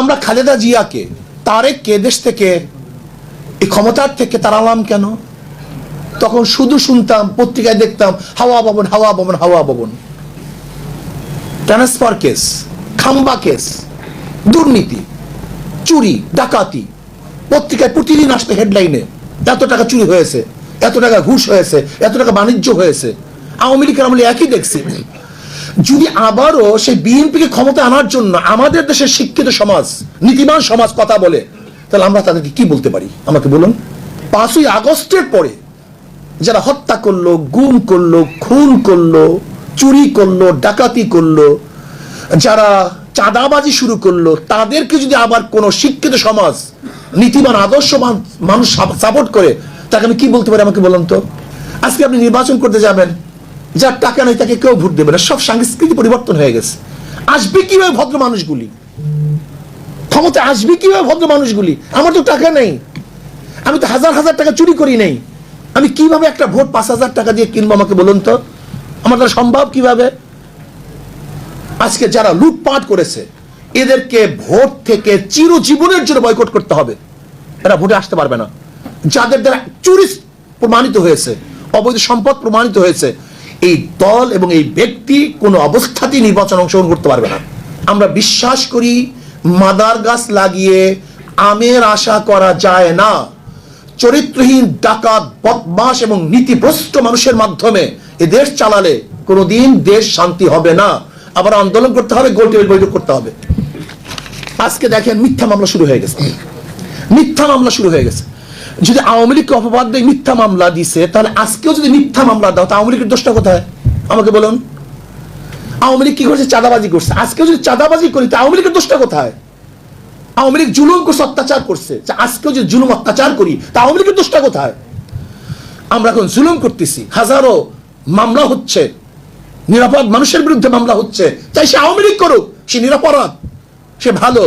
আমরা খালেদা জিয়াকে তারেককে দেশ থেকে এই ক্ষমতার থেকে তাড়ালাম কেন? তখন শুধু শুনতাম, পত্রিকায় দেখতাম হাওয়া ভবন, হাওয়া ভবন, হাওয়া ভবন, ট্রান্সফার কেস, খাম্বা কেস, দুর্নীতি, চুরি, ডাকাতি। পত্রিকায় প্রতিদিন আসতে হেডলাইনে এত টাকা চুরি হয়েছে, এত টাকা ঘুষ হয়েছে, এত টাকা বাণিজ্য হয়েছে। আওয়ামী লীগের আমলে একই দেখছি। যদি আবারও সেই বিএনপিকে ক্ষমতা আনার জন্য আমাদের দেশের শিক্ষিত সমাজ, নীতিমান সমাজ কথা বলে, তাহলে আমরা তাদেরকে কি বলতে পারি? আমাকে বলুন। 5ই আগস্টের পরে যারা হত্যা করলো, গুম করলো, খুন করলো, চুরি করলো, ডাকাতি করলো, যারা চাঁদাবাজি শুরু করলো, তাদেরকে যদি আবার কোন শিক্ষিত সমাজ, নীতিমান আদর্শবান মানুষ সাপোর্ট করে, তাকে আমি কি বলতে পারি? আমাকে বলুন তো। আজকে আপনি নির্বাচন করতে যাবেন, যার টাকা নেই তাকে কেউ ভোট দেবে না। সব সংস্কৃতি পরিবর্তন হয়ে গেছে। আসবে কিভাবে ভদ্র মানুষগুলি? ক্ষমতা আসবে কিভাবে ভদ্র মানুষগুলি? আমার তো টাকা নেই, আমি তো হাজার হাজার টাকা চুরি করি নেই, আমি কিভাবে একটা ভোট 5,000 টাকা দিয়ে কিনবো? আমাকে বলুন তো। আমার দ্বারা সম্ভব কিভাবে? আজকে যারা লুটপাট করেছে এদেরকে ভোট থেকে চিরজীবনের জন্য বয়কট করতে হবে। এরা ভোটে আসতে পারবে না। যাদের দ্বারা চুরি প্রমাণিত হয়েছে, অবৈধ সম্পদ প্রমাণিত হয়েছে, এই দল এবং এই ব্যক্তি কোনো অবস্থাতেই নির্বাচন অংশগ্রহণ করতে পারবে না। আমরা বিশ্বাস করি মাদার গাছ লাগিয়ে আমের আশা করা যায় না। চরিত্রহীন, ডাকাত, বদমাশ এবং নীতিভ্রষ্ট মানুষের মাধ্যমে এ দেশ চালালে কোনোদিন দেশ শান্তি হবে না। আবার আন্দোলন করতে হবে, গোল টেবিল বৈঠক করতে হবে। আজকে দেখেন মিথ্যা মামলা শুরু হয়ে গেছে, মিথ্যা মামলা শুরু হয়ে গেছে। যদি আওয়ামী লীগকে অপবাদ দিয়ে মিথ্যা মামলা দিছে, তাহলে আজকেও যদি মিথ্যা মামলা দাও, তা আওয়ামী লীগের দোষটা কোথায়? আমাকে বলুন। আওয়ামী লীগ কি করছে? চাঁদাবাজি করছে। আজকেও যদি চাঁদাবাজি করি, তা আওয়ামী লীগের দোষটা কোথায়? আওয়ামী লীগ জুলুম করছে, অত্যাচার করছে। আজকেও যদি জুলুম অত্যাচার করি, তা আওয়ামী লীগের দোষটা কোথায়? আমরা এখন জুলুম করতেছি, হাজারো মামলা হচ্ছে, নিরাপদ মানুষের বিরুদ্ধে মামলা হচ্ছে। চাই সে আওয়ামী লীগ করুক, সে নিরাপরাধ, সে ভালো,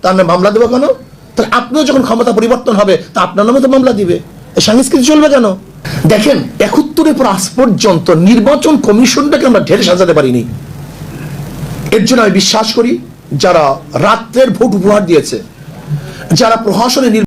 তার নামে মামলা দেবো কেন? তাহলে আপনিও যখন ক্ষমতা পরিবর্তন হবে, তা আপনার নামে তো মামলা দিবে। এই সংস্কৃতি চলবে কেন? দেখেন 71-এর পর আজ পর্যন্ত নির্বাচন কমিশনটাকে আমরা ঢেলে সাজাতে পারিনি। এর জন্য আমি বিশ্বাস করি যারা রাত্রের ভোট উপহার দিয়েছে, যারা প্রশাসনে